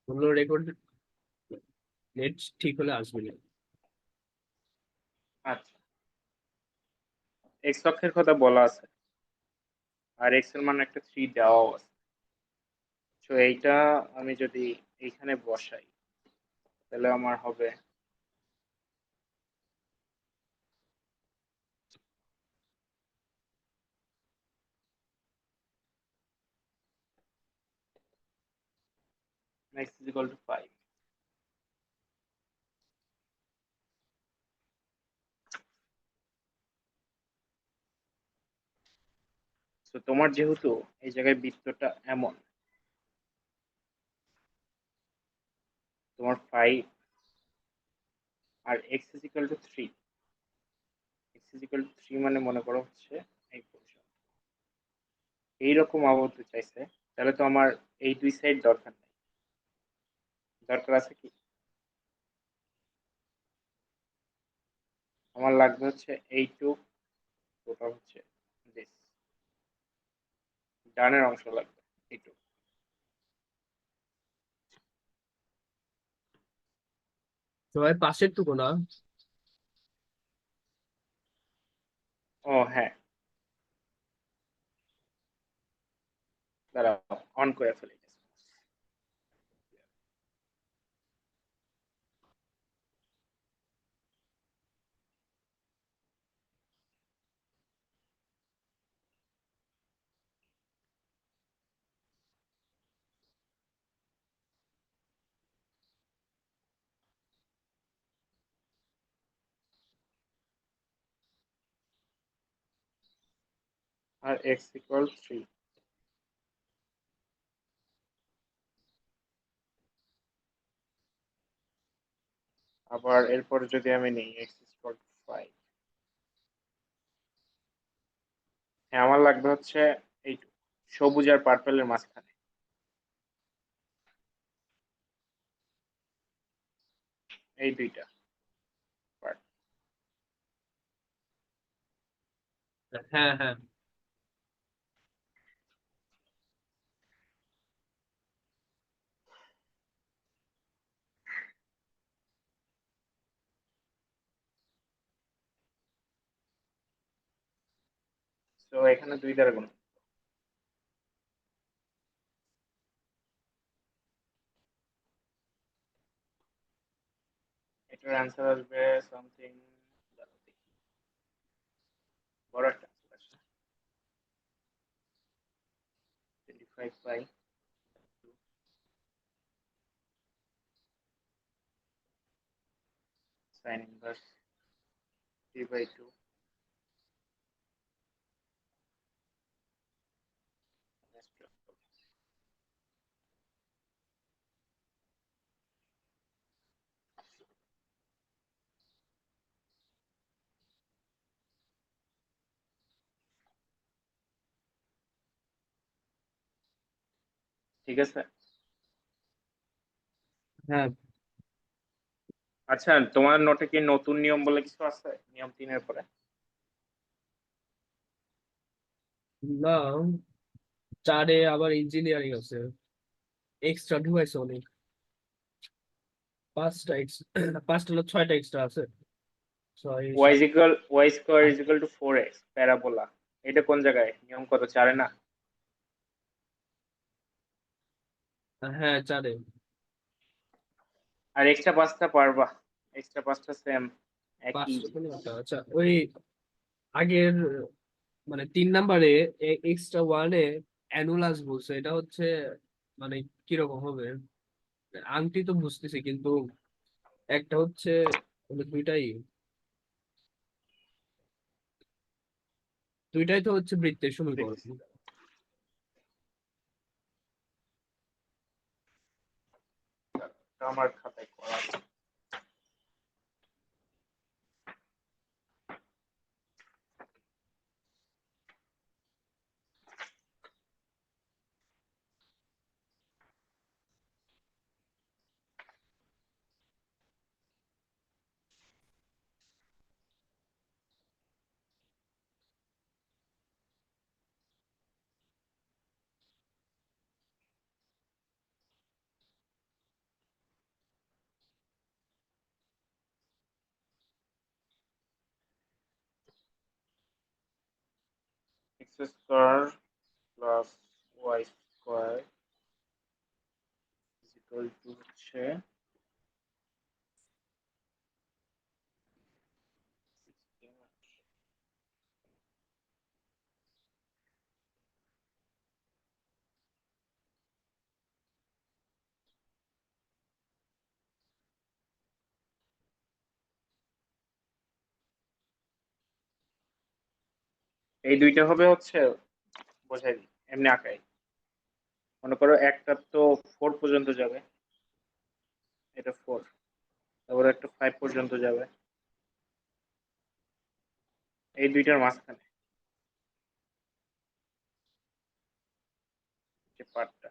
ওগুলো record net ঠিক হলে আসবে না। আচ্ছা, এক্স অক্ষের কথা বলা আছে, আর এক্স এর মান একটা 3 দেওয়াও আছে। তো এইটা আমি যদি এইখানে বসাই, তাহলে আমার হবে x is equal to 5। তো তোমার যেহেতু এই জায়গায় বৃত্তটা এমন, তোমার 5 আর x is equal to 3, x is equal to 3 মানে মনে করো হচ্ছে এই পর্যন্ত এইরকম আবদ্ধ চাইছে, তাহলে তো আমার এই দুই সাইড দরকার নেই। দরকার আছে কি? আমার লাগবে হচ্ছে এইটুক, টোটাল হচ্ছে this, ডানের অংশ লাগবে এইটুক। তো ভাই পাশের টুকু না? ও হ্যাঁ, দাঁড়াও, অন করে ফেলি। আর x ইকুয়াল 3, আবার এরপর যদি আমি নিই x ইকুয়াল টু 5, হ্যাঁ আমার লাগবে হচ্ছে এই সবুজ আর পার্পেলের মাঝখানে এই দুইটা পার্ট। হ্যাঁ হ্যাঁ। তো এখানে 2 দ্বারা গুণ, এটার অ্যান্সার আসবে সামথিং, বড় একটা answer আসবে, 25 বাই সাইন ইনভার্স 3/2। ঠিক আছে। হ্যাঁ। আচ্ছা, তোমার নোটে কি নতুন নিয়ম বলে কিছু আছে, নিয়ম 3 এর পরে? না, 4-এ আবার ইঞ্জিনিয়ারিং আছে, এক্সট্রা ঢুকাইছে অনেক। 5টা না 6টা এক্সট্রা আছে। 6 y 7 is equal y square 8। is equal to 4x parabola, এটা কোন জায়গায় নিয়ম কত, 4 এ না? হ্যাঁ 4-এ। আর এক্সট্রা 5টা পারবা? এক্সট্রা 5টা সেম একই 5টা কোনো জিনিস। একটা, আচ্ছা ওই আগের মানে 3 নাম্বারে এক্সট্রা 1-এ অ্যানুলাস বলছে, এটা হচ্ছে মানে কিরকম হবে? আংটি তো বুঝতেছি, কিন্তু একটা হচ্ছে মানে দুইটাই তো হচ্ছে বৃত্তের সমীকরণ। দেখতেছি, আমার খাতায় করা আছে। Square plus Y square equal to হচ্ছে এই দুইটা হবে হচ্ছে বোঝাই দিই এমনি আঁকাই। মনে করো একটা তো 4 পর্যন্ত যাবে, এটা 4, তারপরে একটা 5 পর্যন্ত যাবে, এই দুইটার মাঝখানে যে পার্টটা,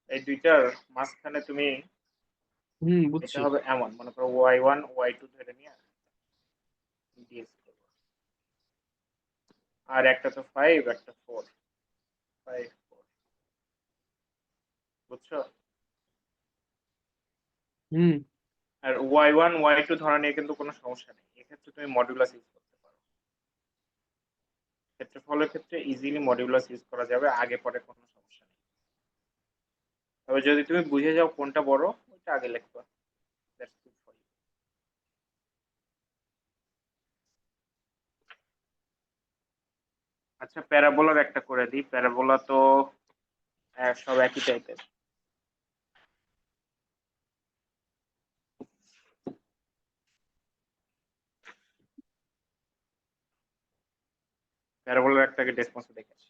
এই দুইটার মাঝখানে তুমি এটা বুঝছি। হবে এমন, মনে করো y1 y2 ধরে নিয়ে ডিএস করবো, আর একটা তো 5 একটা 4, 5 4, বুঝছো? হুম। আর y1 y2 ধরা নিয়ে কিন্তু কোনো সমস্যা নেই, এক্ষেত্রে তুমি মডিউলাস ইউজ করতে পারো। ক্ষেত্রফলের ক্ষেত্রে ইজিলি মডিউলাস ইউজ করা যাবে, আগে পরে কোনো সমস্যা নেই। তবে যদি তুমি বুঝে যাও কোনটা বড়, ওইটা আগে লিখবা। That's good for you. আচ্ছা, প্যারাবোলার একটা করে দিই। প্যারাবোলা তো সব একই টাইপের। প্যারাবোলার একটাকে ডেসপন্স দেখেছি।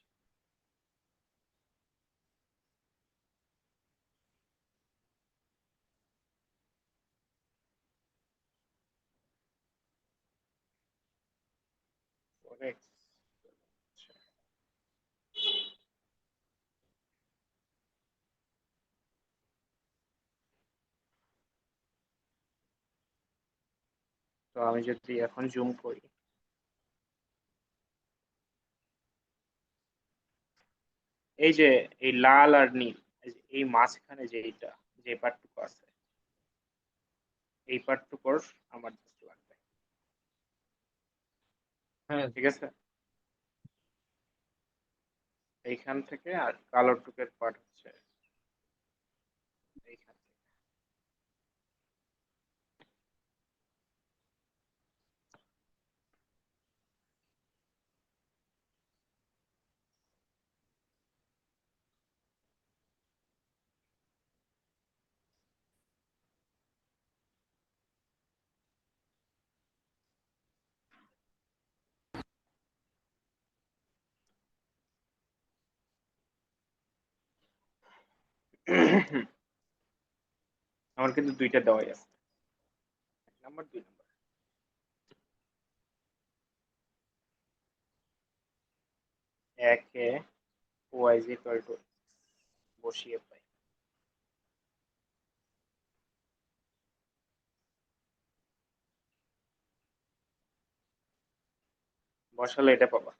তো আমি যদি এখন জুম করি, এই যে এই লাল আর নীল, এই মাঝখানে যে এইটা, যে পার্টটুকু আছে, এই পার্টটুকুর আমার জাস্ট লাগবে। হ্যাঁ। ঠিক আছে, এইখান থেকে আর কালো টুকের পার্ট হচ্ছে এইখান থেকে। আমার কিন্তু দুইটা দেওয়াই আছে, 1 নাম্বার 2 নাম্বার। একে ওয়াই ইজ ইকুয়াল টু বসিয়ে পাই, বসালে এটা পাবা।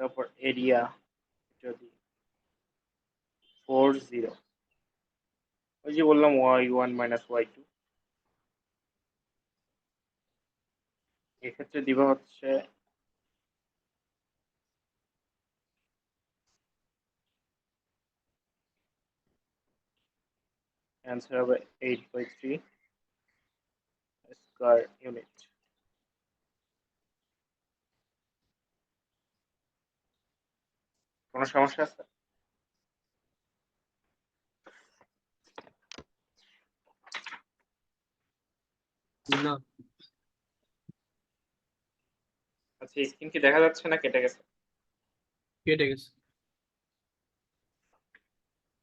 তারপর এরিয়া যদি 4 0, ওই যে বললাম y1 মাইনাস y2, এক্ষেত্রে দিবা হচ্ছে অ্যান্সার হবে 8/3 স্কয়ার ইউনিট। কোনো সমস্যা আছে? না, আচ্ছা, স্ক্রিন কি দেখা যাচ্ছে না কেটে গেছে কেটে গেছে।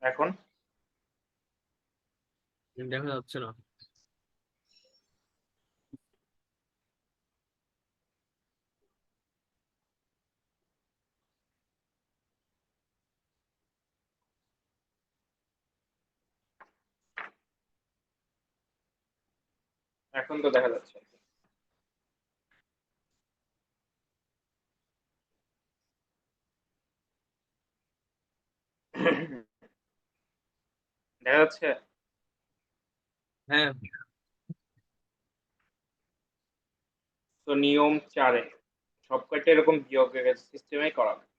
এখন? দেখা যাচ্ছে না। এখন তো দেখা যাচ্ছে। দেখা যাচ্ছে। হ্যাঁ, তো নিয়ম 4-এ সব কয়টা এরকম বিয়োগের সিস্টেমে করা হয়।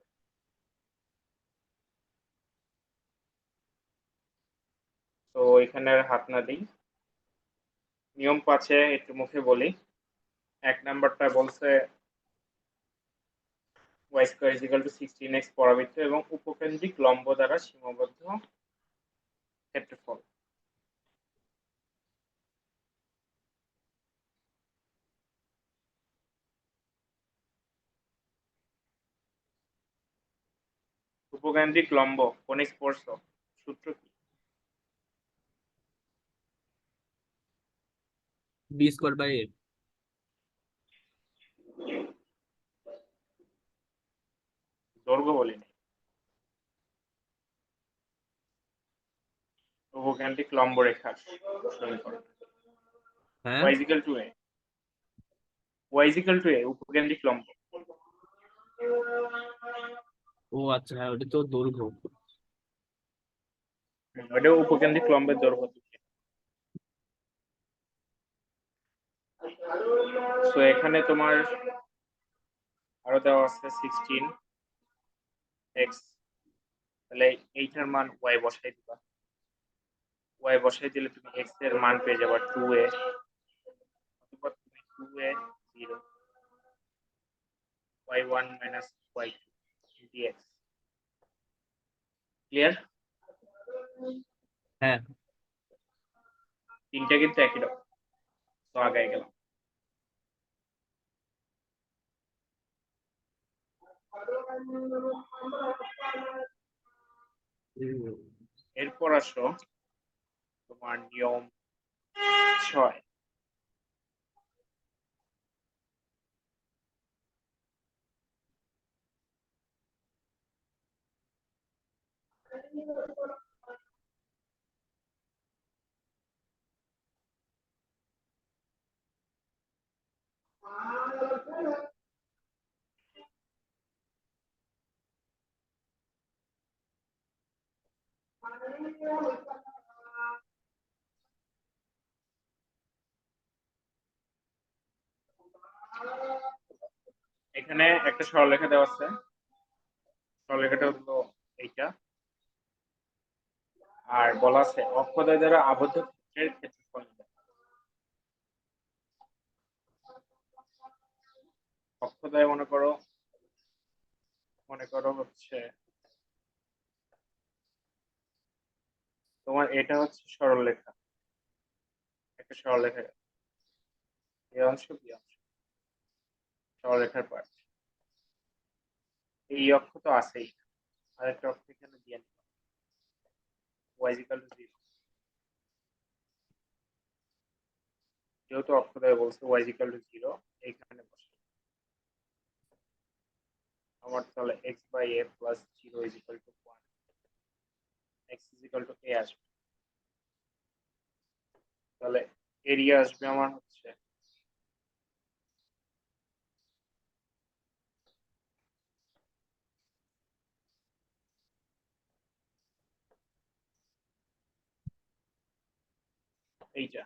তো এখানে আর হাত না দিই। নিয়ম 5-এ একটু মুখে বলি। 1 নাম্বারটা বলছে y square is equal to 16x পরাবৃত্ত এবং উপকেন্দ্রিক লম্ব দ্বারা সীমাবদ্ধ ক্ষেত্রফল। উপকেন্দ্রিক লম্ব কোণে স্পর্শ সূত্র কি? b²/a। দৈর্ঘ্য বলিনি, উপকেন্দ্রিক লম্ব রেখার সমীকরণ। হ্যাঁ, y is equal to a, y is equal to a উপকেন্দ্রিক লম্ব। ও আচ্ছা, হ্যাঁ ওটা তো দৈর্ঘ্য। ওটা উপকেন্দ্রিক লম্বের দৈর্ঘ্য। তো এখানে তোমার আরো দেওয়া আছে 16x, তাহলে এইটার মান y বসাই দিবা। y বসাই দিলে তুমি x এর মান পেয়ে যাবে 2a, অথবা তুমি 2a 0 y1 minus y2 dx। Clear? হ্যাঁ, তিনটা কিন্তু একই রকম। তো আগায় গেলাম। এরপর আসো তোমার নিয়ম 6। এখানে একটা সরলরেখা দেওয়া আছে, সরলরেখাটা হলো এইটা, আর বলা আছে অক্ষদ্বয় দ্বারা আবদ্ধ ক্ষেত্রের ক্ষেত্রফল নির্ণয়। অক্ষদ্বয় মনে করো হচ্ছে তোমার এটা হচ্ছে সরলরেখা, একটা সরলরেখা, এই অংশ বি অংশ সরলরেখার পার্ট। এই অক্ষ তো আছেই, আরেকটা অক্ষ এখানে দিয়ে নিলাম y is equal to 0। যেহেতু অক্ষদ্বয় বলছে y is equal to 0, এইখানে বসে আমার তাহলে x by a plus 0 is equal to 1, x is equal to a আসবে। তাহলে এরিয়া আসবে আমার হচ্ছে এইটা।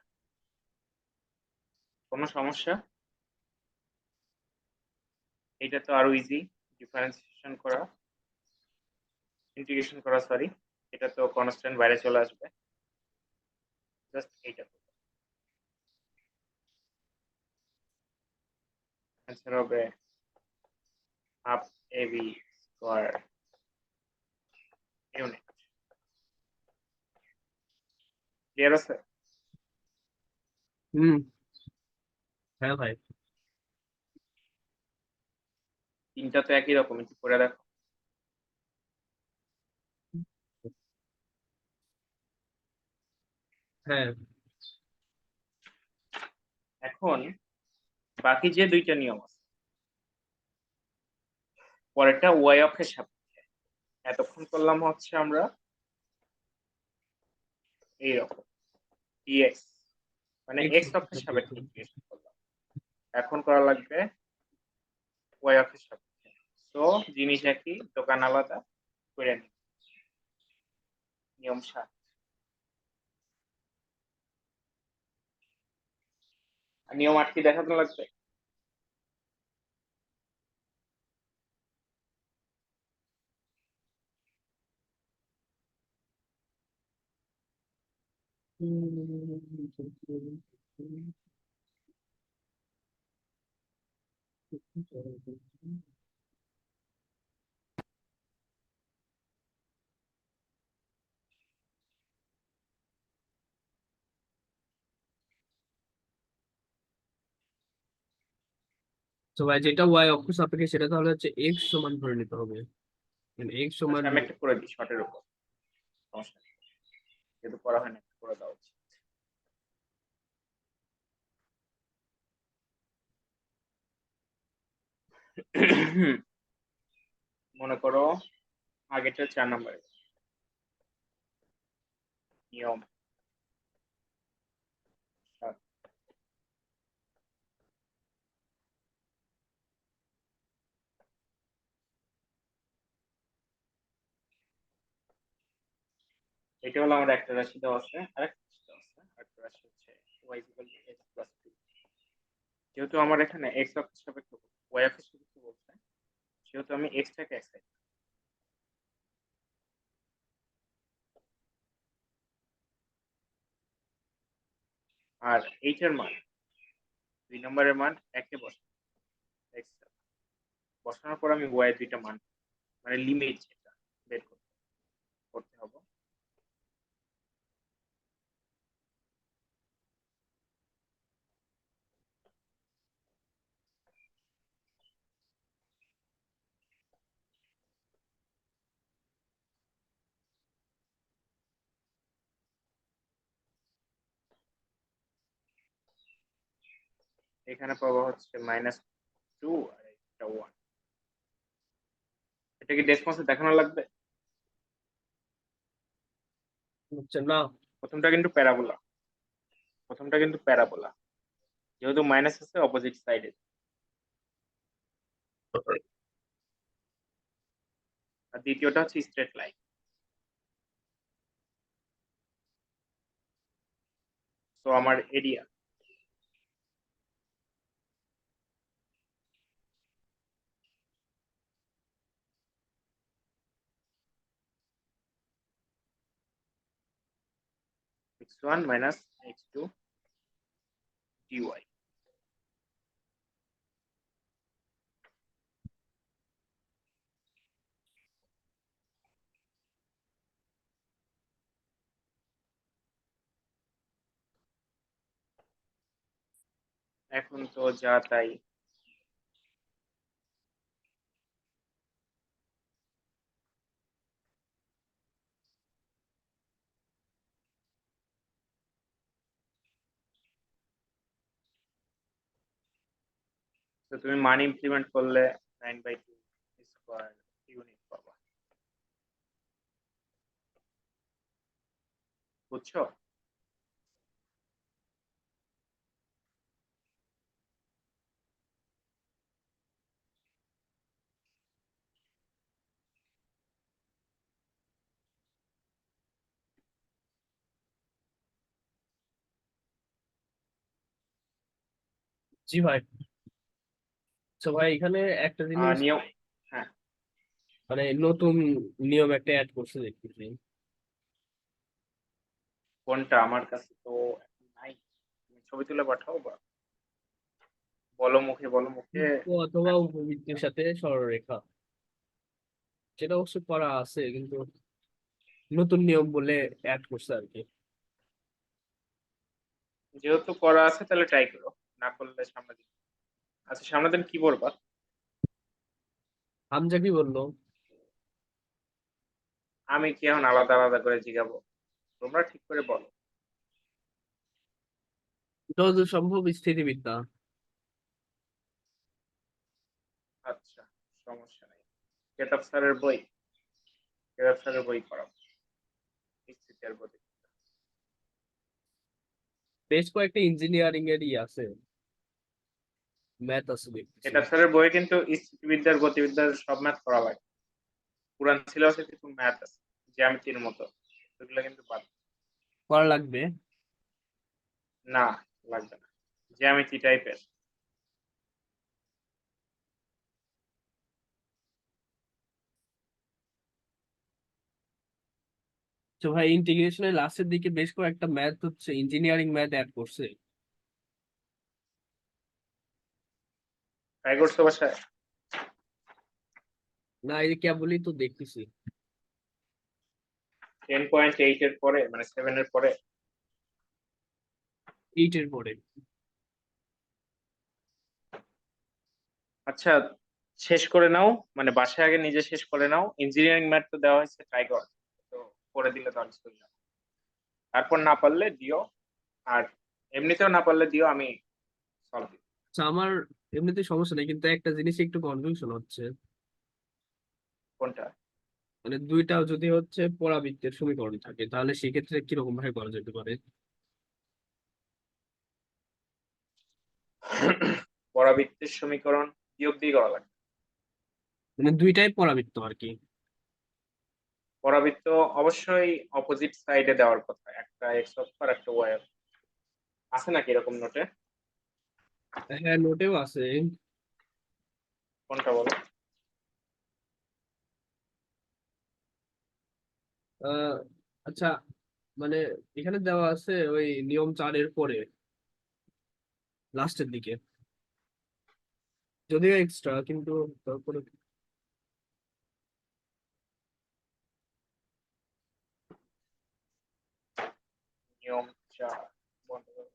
কোনো সমস্যা? এটা তো আরো ইজি, ডিফারেন্সিয়েশন করা, ইন্টিগ্রেশন করা, সরি, এটা তো কনস্ট্যান্ট বাইরে চলে আসবে, জাস্ট এইটা অ্যান্সার হবে half AB square unit. Clear আছে? হুম, হ্যাঁ ভাই। তিনটা তো একই রকম, একটু করে দেখো। হ্যাঁ, এখন বাকি যে দুইটা নিয়ম আছে, পরেরটা ওয়াই অক্ষের সাপেক্ষে। এতক্ষণ করলাম হচ্ছে আমরা এইরকম dx মানে X এক্স অক্ষের সাপেক্ষে ইন্টিগ্রেশন করলাম, এখন করা লাগবে ওয়াই অক্ষের সাপেক্ষে। তো জিনিস একই, দোকান আলাদা, করে নিই। নিয়ম 7। আর নিয়ম 8 কি দেখাতে লাগবে? তো ভাই যেটা y অক্ষ সাপেক্ষে সেটা তাহলে হচ্ছে x সমান ধরে নিতে হবে, মানে x সমান আচ্ছা আমি একটা করে দিই শর্টের উপর, সমস্যা নেই, যেহেতু করা হয় না একটা করে দেওয়া উচিত। মনে করো আগেরটা 4 নম্বরের নিয়ম 7। এটা হলো আমার একটা রাশি দেওয়া আছে, আরেকটা রাশি দেওয়া আছে, আরেকটা রাশি হচ্ছে y x plus 2। যেহেতু আমার এখানে x অক্ষের সাপেক্ষে y অক্ষের সাপেক্ষে বলছে, সেহেতু আমি x টাকে এক সাইড, আর এইটার মান 2 নম্বরের মান একে বসাবো, x বসানোর পর আমি y এর দুইটা মান, মানে লিমিট যেটা বের করতে হবে। এখানে পাবো হচ্ছে -2 আর একটা 1। এটা কি ডেসমসে দেখানো লাগবে? হচ্ছে না। প্রথমটা কিন্তু প্যারাবোলা, প্রথমটা কিন্তু প্যারাবোলা, যেহেতু মাইনাস আছে অপোজিট সাইডে। আর দ্বিতীয়টা হচ্ছে স্ট্রেট লাইন। তো আমার area x1 minus x2 dy। এখন তো যা তাই, তো তুমি মান ইমপ্লিমেন্ট করলে 9/2 স্কয়ার ইউনিট পাবা, বুঝছো? জি ভাই। তো ভাই এখানে একটা জিনিস, নিয়ম, হ্যাঁ মানে নতুন নিয়ম একটা অ্যাড করছে দেখতেছি। কোনটা? আমার কাছে তো এখন নাই, তুমি ছবি তুলে পাঠাও বা বলো মুখে, বলো মুখে। অথবা উপবৃত্তের সাথে সরলরেখা, যেটা অবশ্য করা আছে কিন্তু নতুন নিয়ম বলে অ্যাড করছে আর কি। যেহেতু করা আছে তাহলে ট্রাই করো, না করলে সামনে দিন। আচ্ছা সামনে দিন কি বলবা? হামজা কি বললো? আমি কি এখন আলাদা আলাদা করে জিগাবো? তোমরা ঠিক করে বলো। যতদূর সম্ভব স্থিতিবিদ্যা। আচ্ছা সমস্যা নেই, কেতাব স্যারের বই, কেতাব স্যারের বই করাবো, স্থিতি আর গতি। বেশ কয়েকটা ইঞ্জিনিয়ারিং এরই আছে, ম্যাথ আছে দেখতেছি। এটা স্যারের বইয়ে কিন্তু স্থিতিবিদ্যার গতিবিদ্যার সব ম্যাথ করা হয়। পুরান সিলেবাসে কিছু ম্যাথ আছে জ্যামিতির মতো, সেগুলো কিন্তু বাদ। করা লাগবে। না, লাগবে না, জ্যামিতি টাইপের। তো ভাই ইন্টিগ্রেশনের লাস্টের দিকে বেশ কয়েকটা ম্যাথ হচ্ছে ইঞ্জিনিয়ারিং ম্যাথ অ্যাড করছে। ট্রাই করছো বাসায়? না, এই কেবলই তো দেখতেছি। 10.8 এর পরে, মানে 7 এর পরে। 8 এর পরে। আচ্ছা, শেষ করে নাও, মানে বাসায় আগে নিজে শেষ করে নাও। ইঞ্জিনিয়ারিং ম্যাথ তো দেওয়া হয়েছে, ট্রাই কর। তো করে দিলে তাহলে চলে যাবে। তারপর না পারলে দিও, আর এমনিতেও না পারলে দিও, আমি সলভ দিই। আচ্ছা, আমার এমনিতে সমস্যা নেই, কিন্তু একটা জিনিস একটু কনফিউশন হচ্ছে। কোনটা? মানে দুইটা যদি হচ্ছে পরাবৃত্তের সমীকরণ থাকে, তাহলে সেক্ষেত্রে কিরকম ভাবে করা যেতে পারে? পরাবৃত্তের সমীকরণ বিয়োগ দিয়ে করা লাগবে। মানে দুইটাই পরাবৃত্ত আর কি। পরাবৃত্ত অবশ্যই অপোজিট সাইডে দেওয়ার কথা, একটা এক্স অক্ষ আর একটা ওয়াই অক্ষ। আছে নাকি এরকম নোটে? হ্যাঁ, নোটেও আছে। কোনটা বলো? আহ আচ্ছা, মানে এখানে দেওয়া আছে ওই নিয়ম 4-এর পরে লাস্টের দিকে, যদিও এক্সট্রা কিন্তু তারপরে। নিয়ম 4, বন্ধ করো।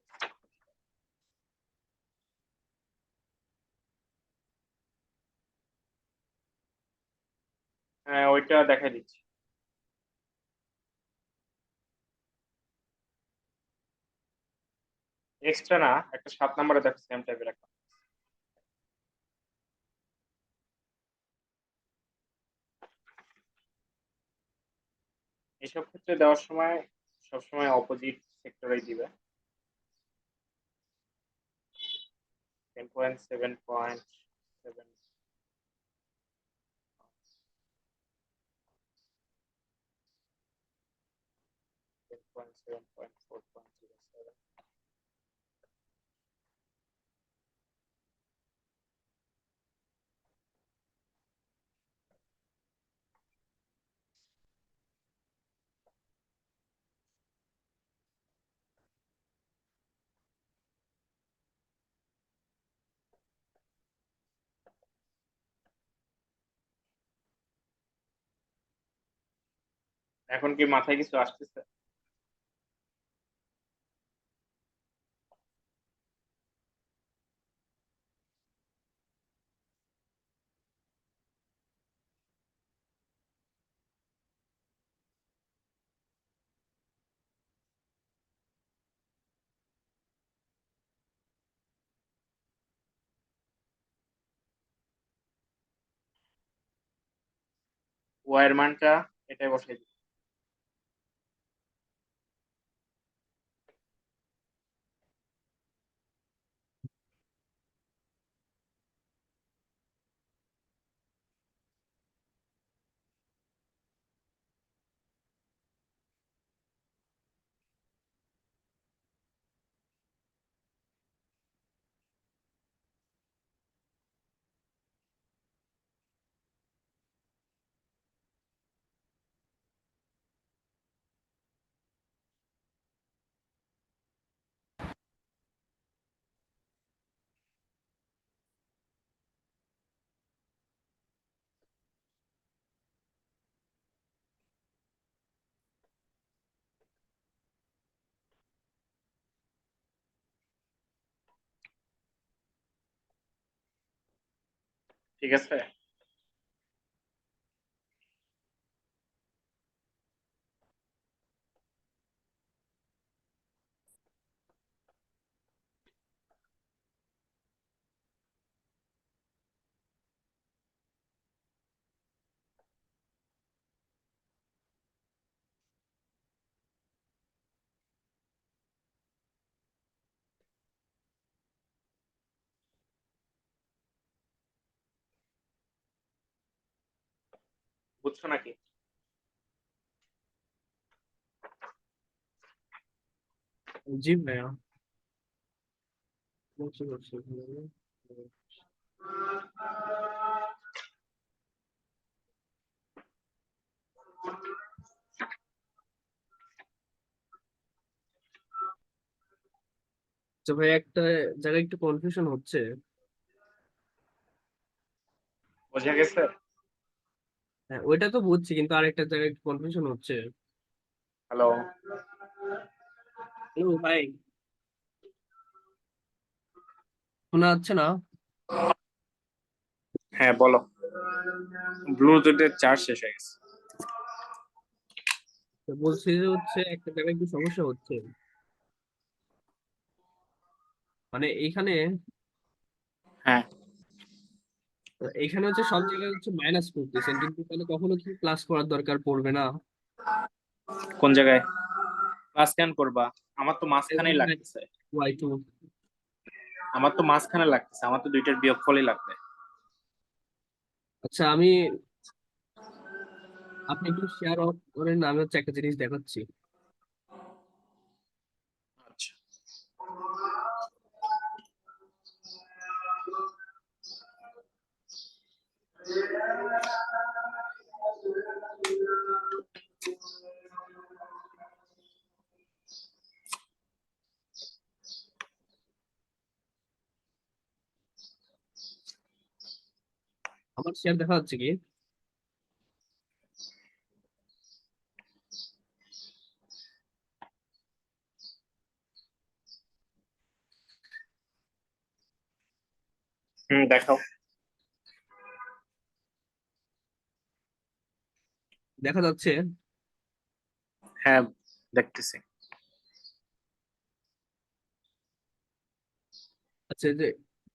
হ্যাঁ, ওইটা দেখা দিচ্ছি। এক্সট্রা না, একটা 7 নম্বরে দেখো সেম টাইপের একটা। এসব ক্ষেত্রে দেওয়ার সময় সবসময় অপোজিট সেক্টরেই দিবে। 10.7.7, 10.7.4.07। এখন কি মাথায় কিছু আসতেছে? ওয়াই এর মানটা এটাই বসাই দিই। ঠিক আছে। বুঝছো নাকি? জি ভাইয়া, বুঝতে পারছি। তো ভাই একটা জায়গায় একটু কনফিউশন হচ্ছে। বোঝা গেছে? হ্যাঁ, ওইটা তো বুঝছি, কিন্তু আরেকটা জায়গায় একটু কনফিউশন হচ্ছে। হ্যালো। হ্যালো ভাই, শোনা যাচ্ছে না? হ্যাঁ বলো। ব্লুটুথের চার্জ শেষ হয়ে গেছে। তো বলছি যে হচ্ছে একটা জায়গায় একটু সমস্যা হচ্ছে। মানে এইখানে হ্যাঁ, এইখানে হচ্ছে সব জায়গায় হচ্ছে মাইনাস করতেছেন, কিন্তু তাহলে কখনো কি প্লাস করার দরকার পড়বে না? কোন জায়গায় ক্লাস স্ক্যান করবা? আমার তো মাঝখানেই লাগতেছে। Y2। আমার তো দুইটার বিয়োগফলই লাগবে। আচ্ছা, আপনি একটু শেয়ার অফ করেন, আমি হচ্ছে একটা জিনিস দেখাচ্ছি। আচ্ছা। আমার শেয়ার দেখা যাচ্ছে কি? দেখাও। দেখা যাচ্ছে। হ্যাঁ, দেখতেছি। আচ্ছা, এই যে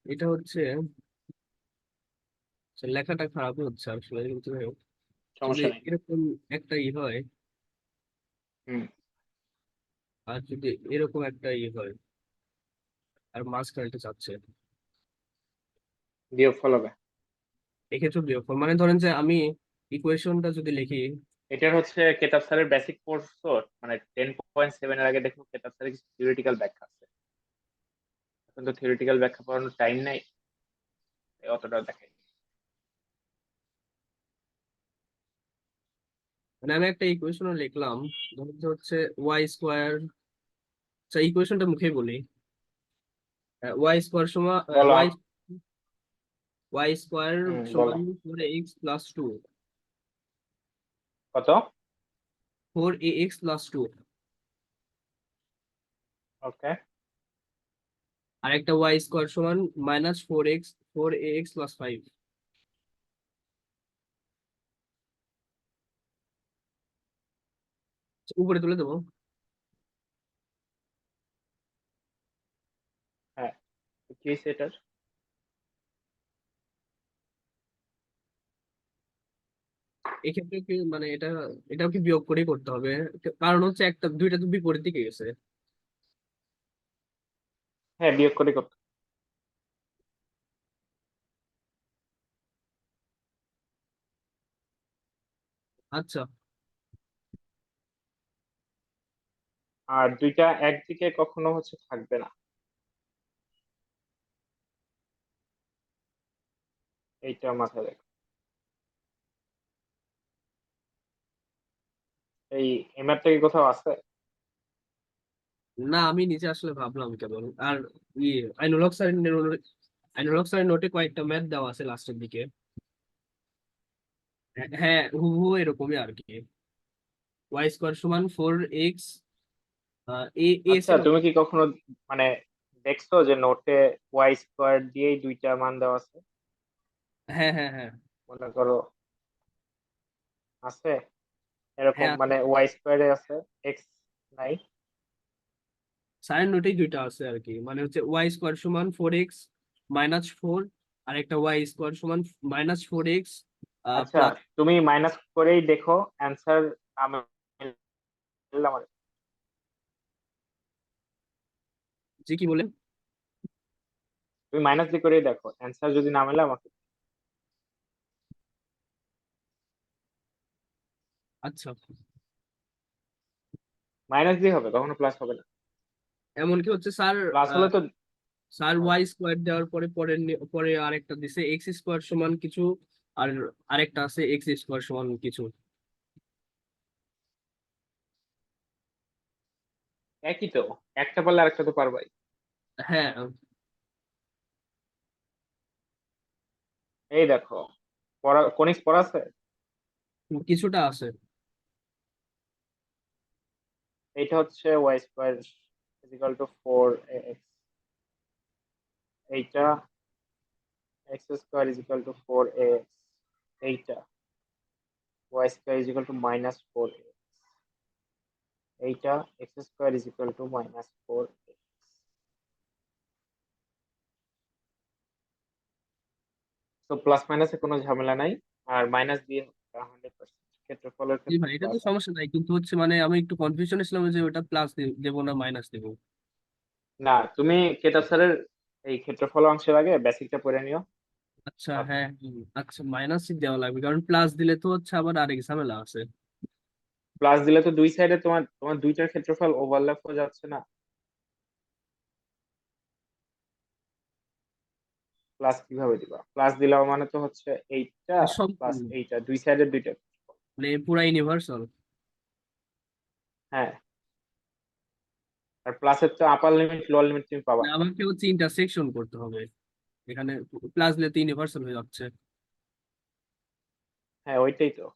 এটা হচ্ছে, আচ্ছা, লেখাটা খারাপ হচ্ছে আসলে, কিন্তু যাই হোক, যদি সমস্যা নেই। এরকম একটা হয়, হুম। আর যদি এরকম একটা হয়, আর মাঝখানে এটা চাচ্ছে, বিয়োগফল হবে। এক্ষেত্রে বিয়োগফল মানে ধরেন যে আমি ইকুয়েশনটা যদি লিখি। এটার হচ্ছে কেতাব স্যারের বেসিক কোর্স, তো মানে 10.7 এর আগে দেখো কেতাব স্যারের কিছু থিওরিটিক্যাল ব্যাখ্যা আছে। এখন তো থিওরিটিক্যাল ব্যাখ্যা পড়ানোর টাইম নাই, তাই অতটা দেখাই। মানে আমি একটা ইকুয়েশন লিখলাম, ধরেন যে হচ্ছে ওয়াই স্কোয়ার। আচ্ছা, ইকুয়েশনটা মুখে বলি। ওয়াই স্কোয়ার সমান বলো। ওয়াই স্কোয়ার বলো। সমান 4x+2। কত? 4ax+2। ওকে। আর একটা ওয়াই স্কোয়ার সমান -4ax+5। উপরে তুলে দেবো। হ্যাঁ, কি হয়েছে এটার? এক্ষেত্রে কি মানে এটাও কি বিয়োগ করেই করতে হবে? কারণ হচ্ছে একটা দুইটা তো বিপরীত দিকে গেছে। হ্যাঁ, বিয়োগ করে করতে। আচ্ছা। আর দুইটা একদিকে কখনো হচ্ছে থাকবে না, এইটা মাথায় রাখো। এই ম্যাথটা কি কোথাও আছে? না, আমি নিজে আসলে ভাবলাম কেবল। আর আইনুলক স্যারের নোটে কয়েকটা ম্যাথ দেওয়া আছে লাস্টের দিকে। হ্যাঁ, হুবহু এরকমই আর কি। ওয়াই স্কোয়ার সমান 4x। এ এ আচ্ছা, ছিল। তুমি কি কখনো মানে দেখছো যে নোটে ওয়াই স্কোয়ার দিয়েই দুইটা মান দেওয়া আছে? হ্যাঁ, হ্যাঁ, হ্যাঁ। মনে করো আছে এরকম, হ্যাঁ, আছে। মানে ওয়াই স্কোয়ারে আছে, এক্স নাই? স্যারের নোটেই দুইটা আছে আর কি, মানে হচ্ছে ওয়াই স্কোয়ার সমান 4x-4, আর একটা ওয়াই স্কোয়ার সমান -4x আচ্ছা, প্লাস। তুমি মাইনাস করেই দেখো অ্যান্সার। আমি বললাম আর- জি, কি বলেন? তুমি মাইনাস দিয়ে করেই দেখো, অ্যান্সার যদি না মেলে আমাকে। আচ্ছা, মাইনাস দিয়ে হবে, কখনো প্লাস হবে না। এমনকি হচ্ছে স্যার, প্লাস হলে তো স্যার হ্যাঁ, ওয়াই স্কোয়ার দেওয়ার পরে পরে আরেকটা দিছে এক্স স্কোয়ার সমান কিছু, আর আরেকটা আছে এক্স স্কোয়ার সমান কিছু। একই তো, একটা পারলে আরেকটা তো পারবাই। হ্যাঁ, এই দেখো, পড়া কোনিক্স পড়া আছে। কিছুটা আছে। এইটা হচ্ছে Y square is equal two 4ax, এইটা x square is equal two 4ax, এইটা Y square is equal two -4ax, এইটা x square is equal two -4ax। তো প্লাস মাইনাসে কোনো ঝামেলা নাই, আর মাইনাস দিয়ে 100% ক্ষেত্রফলের জি ক্ষেত্রে ভাই, এটা তো প্লাস হবে। সমস্যা নাই, কিন্তু হচ্ছে মানে আমি একটু কনফিউশন ছিলাম যে ওটা প্লাস দেবো না মাইনাস দেবো। না, তুমি কেতাব স্যারের এই ক্ষেত্রফল অংশের আগে বেসিকটা পড়ে নিও। আচ্ছা, তারপর হ্যাঁ, আচ্ছা, মাইনাসই দেওয়া লাগবে, কারণ প্লাস দিলে তো হচ্ছে আবার আরেক ঝামেলা আছে। প্লাস দিলে তো দুই সাইডে তোমার তোমার দুইটার ক্ষেত্রফল ওভারল্যাপ হয়ে যাচ্ছে না। প্লাস কিভাবে দিবা? প্লাস দিলাম মানে তো হচ্ছে এইটা সব প্লাস এইটা, দুই সাইডের দুইটা। মানে পুরা ইউনিভার্সাল। হ্যাঁ, আর প্লাসের তো আপার লিমিট লোয়ার লিমিট তুমি পাবা না। আমাকে হচ্ছে ইন্টারসেকশন করতে হবে এখানে, প্লাস দিলে তো ইউনিভার্সাল হয়ে যাচ্ছে। হ্যাঁ, ওইটাই তো।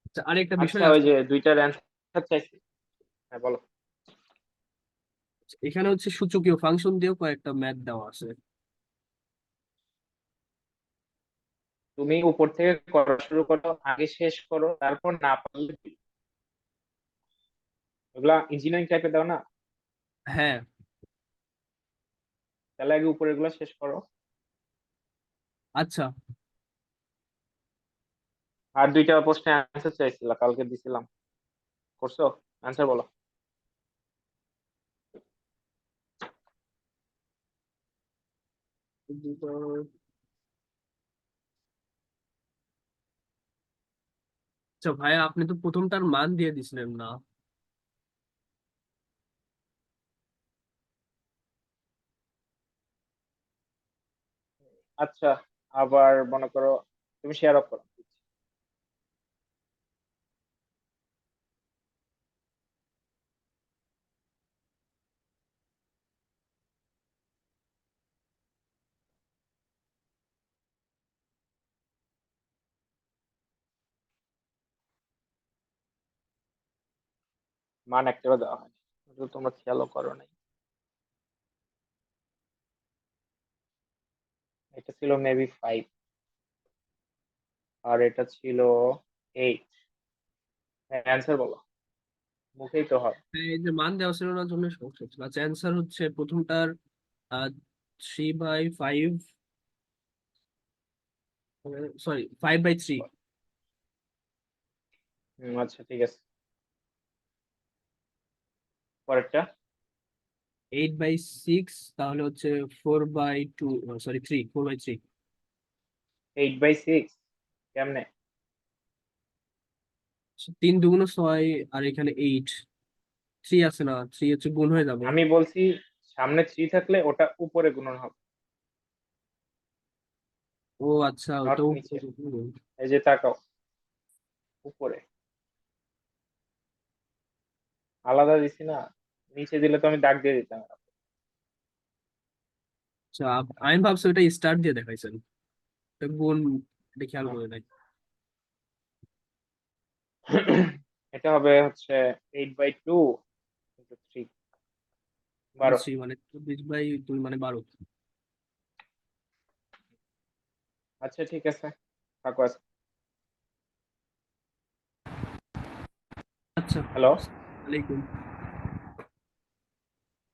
আচ্ছা, আরেকটা আচ্ছা, বিষয় ওই আছে। যে দুইটার অ্যান্সার চাইছি। হ্যাঁ, বলো। এখানে হচ্ছে সূচকীয় ফাংশন দিয়েও কয়েকটা ম্যাথ দেওয়া আছে। তুমি উপর থেকে করা শুরু করো, আগে শেষ করো, তারপর না পারলে ওগুলা ইঞ্জিনিয়ারিং টাইপের দাও না, হ্যাঁ, তাহলে আগে উপরে এগুলো শেষ করো। আচ্ছা। আর দুইটা প্রশ্নের অ্যান্সার চাইছিলা, কালকে দিছিলাম, করছো? অ্যান্সার বলো। আচ্ছা ভাইয়া, আপনি তো প্রথমটার মান দিয়ে দিছিলেন না। আচ্ছা, আবার মনে করো তুমি শেয়ার অফ করো। মান একটাও দেওয়া হয়নি, এটা তো তোমরা খেয়ালও করো নাই। এটা ছিল মেবি 5, আর এটা ছিল 8। অ্যান্সার বলো, মুখেই তো হয়। এই যে মান দেওয়া ছিল না জন্য সমস্যা ছিল। আচ্ছা, অ্যান্সার হচ্ছে প্রথমটার 3/5, সরি 5/3। আচ্ছা, ঠিক আছে। পরেরটা। 8/6, তাহলে হচ্ছে 4/2, সরি 4/3। 8/6 কেমনে? 3 × 2 = 6, আর এখানে 8, 3 আছে না, 3 হচ্ছে গুণ হয়ে যাবে। আমি বলছি সামনে 3 থাকলে ওটা উপরে গুণন হবে, ও আচ্ছা, নট ওটা নিচে। এই যে তাকাও, উপরে আলাদা দিছি না, নিচে দিলে তো আমি দাগ দিয়ে দিতাম। আচ্ছা, আমি ভাবছি ওটা স্টার দিয়ে দেখাইছেন, এটা গুণ, এটা খেয়াল না। করে নাই। এটা হবে হচ্ছে 8/2 ইন্টু 3, 12। 3 মানে 24/2 মানে 12। আচ্ছা, ঠিক আছে, থাকো আজকে। আচ্ছা, হ্যালো। আসসালামু আলাইকুম।